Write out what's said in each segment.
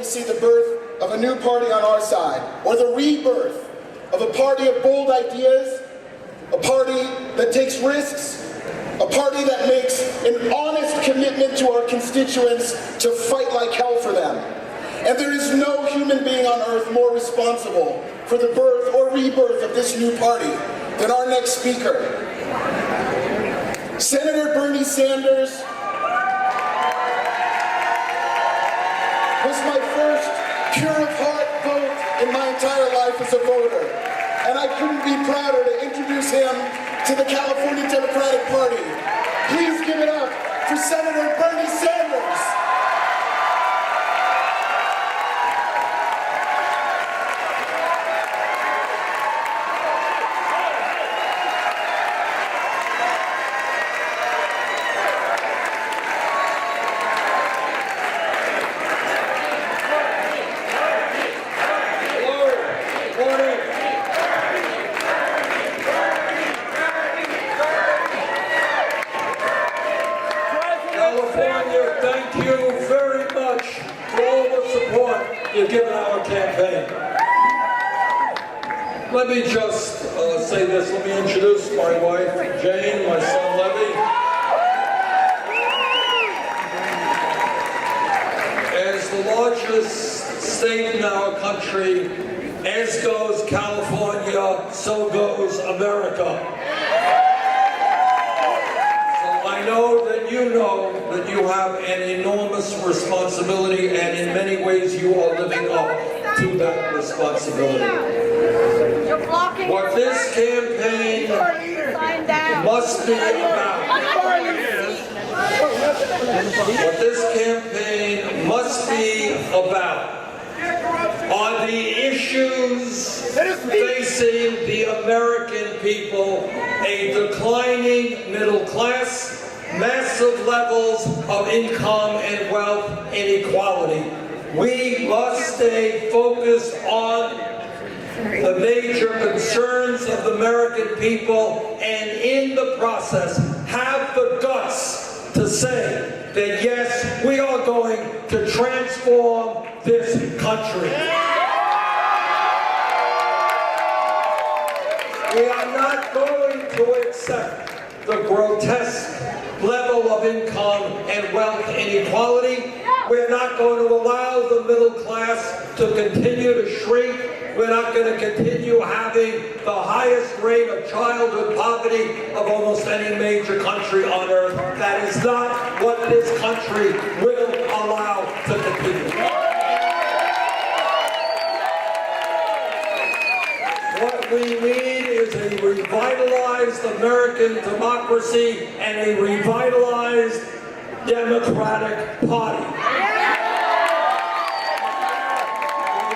we see the birth of a new party on our side, or the rebirth of a party of bold ideas, a party that takes risks, a party that makes an honest commitment to our constituents to fight like hell for them. And there is no human being on earth more responsible for the birth or rebirth of this new party than our next speaker. Senator Bernie Sanders was my first pure of heart vote in my entire life as a voter. And I couldn't be prouder to introduce him to the California Democratic Party. Please give it up for Senator Bernie Sanders. You've given our campaign. Let me just say this. Let me introduce my wife, Jane, my son, Levy. As the largest state in our country, as goes California, so goes America. I know that you have an enormous responsibility, and in many ways you are living up to that responsibility. What this campaign must be about, are the issues facing the American people: a declining middle class, massive levels of income and wealth inequality. We must stay focused on the major concerns of the American people, and in the process have the guts to say that yes, we are going to transform this country. We are not going to accept the grotesque level of income and wealth inequality. We're not going to allow the middle class to continue to shrink. We're not going to continue having the highest rate of childhood poverty of almost any major country on earth. That is not what this country will allow to continue. What we need is a revitalized American democracy and a revitalized Democratic Party.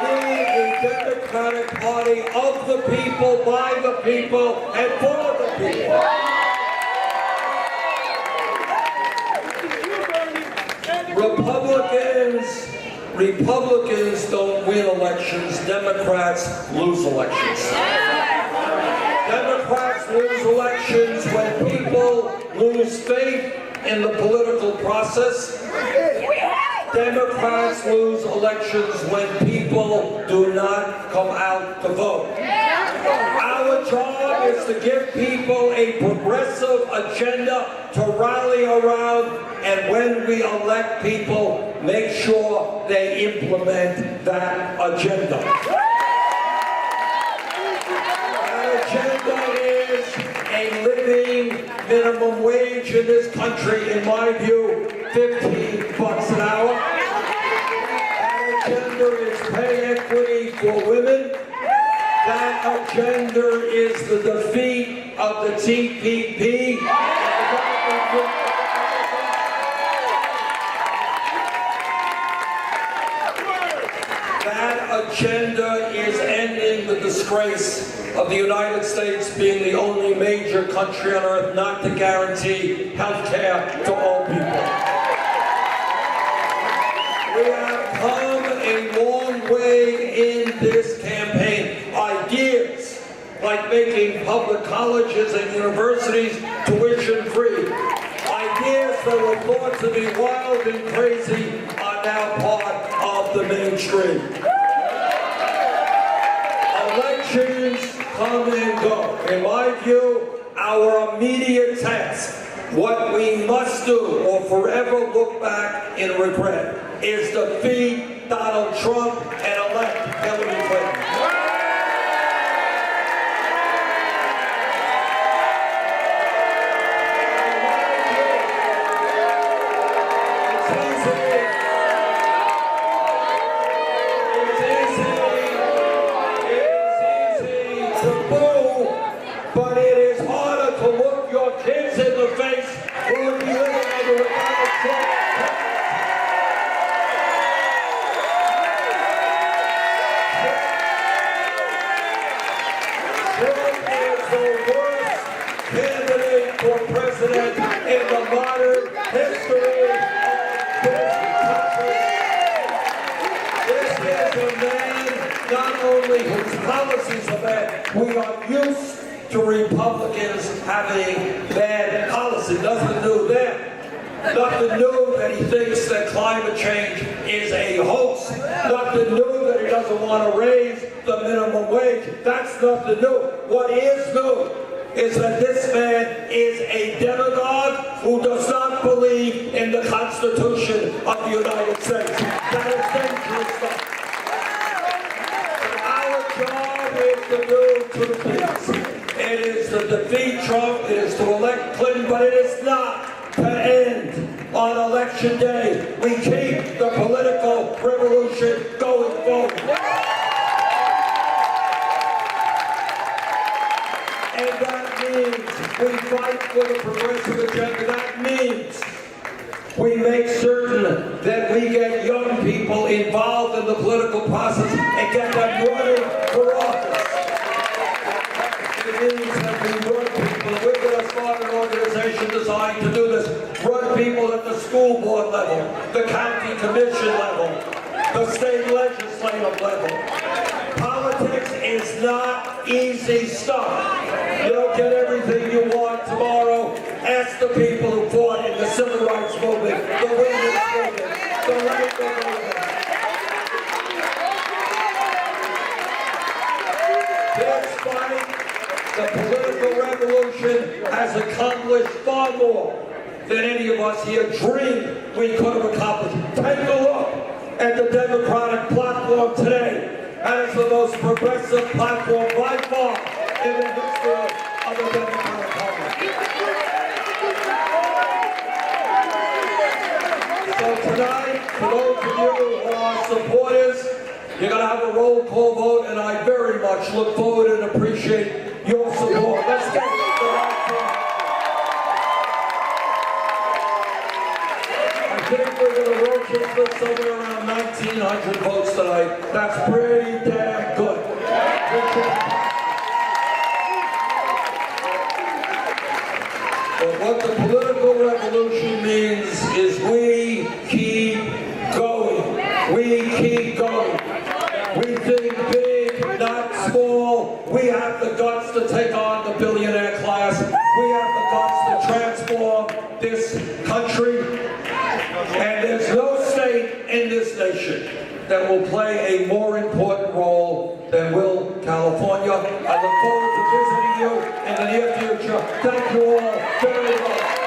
We need a Democratic Party of the people, by the people, and for the people. Republicans don't win elections, Democrats lose elections. Democrats lose elections when people lose faith in the political process. Democrats lose elections when people do not come out to vote. Our job is to give people a progressive agenda to rally around, and when we elect people, make sure they implement that agenda. That agenda is a living minimum wage in this country, in my view, $15 an hour. That agenda is pay equity for women. That agenda is the defeat of the TPP. That agenda is ending the disgrace of the United States being the only major country on earth not to guarantee health care to all people. We have come a long way in this campaign. Ideas like making public colleges and universities tuition-free, ideas that were thought to be wild and crazy, are now part of of the mainstream. Elections come and go. In my view, our immediate task, what we must do or forever look back in regret, is defeat Donald Trump and elect Hillary Clinton. But it is harder to look your kids in the face who would be living under a Donald Trump. Trump is the worst candidate for president in the modern history of this country. This is a man, not only whose policies are bad, we are used to Republicans having bad policy. Nothing new there. Nothing new that he thinks that climate change is a hoax. Nothing new that he doesn't want to raise the minimum wage. That's nothing new. What is new is that this man is a demagogue who does not believe in the Constitution of the United States. That is dangerous stuff. Our job is to do two things. It is to defeat Trump, it is to elect Clinton, but it is not to end on election day. We keep the political revolution going forward. And that means we fight for the progressive agenda. That means we make certain that we get young people involved in the political process and get them running for office. It means that we run people. We're going to start an organization designed to do this. Run people at the school board level, the county commission level, the state legislative level. Politics is not easy stuff. You don't get everything you want tomorrow. Ask the people who fought in the civil rights movement, the women's movement, the labor movement. This fight, the political revolution, has accomplished far more than any of us here dreamed we could have accomplished. Take a look at the Democratic platform today. That is the most progressive platform by far in the history of the Democratic Party. So tonight, for those of you who are supporters, you're going to have a roll call vote, and I very much look forward and appreciate your support. Let's get the right team. I think we're going to rotate this somewhere around 1,900 votes tonight. That's pretty damn good. But what the political revolution means is we keep going. We keep going. We think big, not small. We have the guts to take on the billionaire class. We have the guts to transform this country. And there's no state in this nation that will play a more important role than will California. I look forward to visiting you in the near future. Thank you all very much.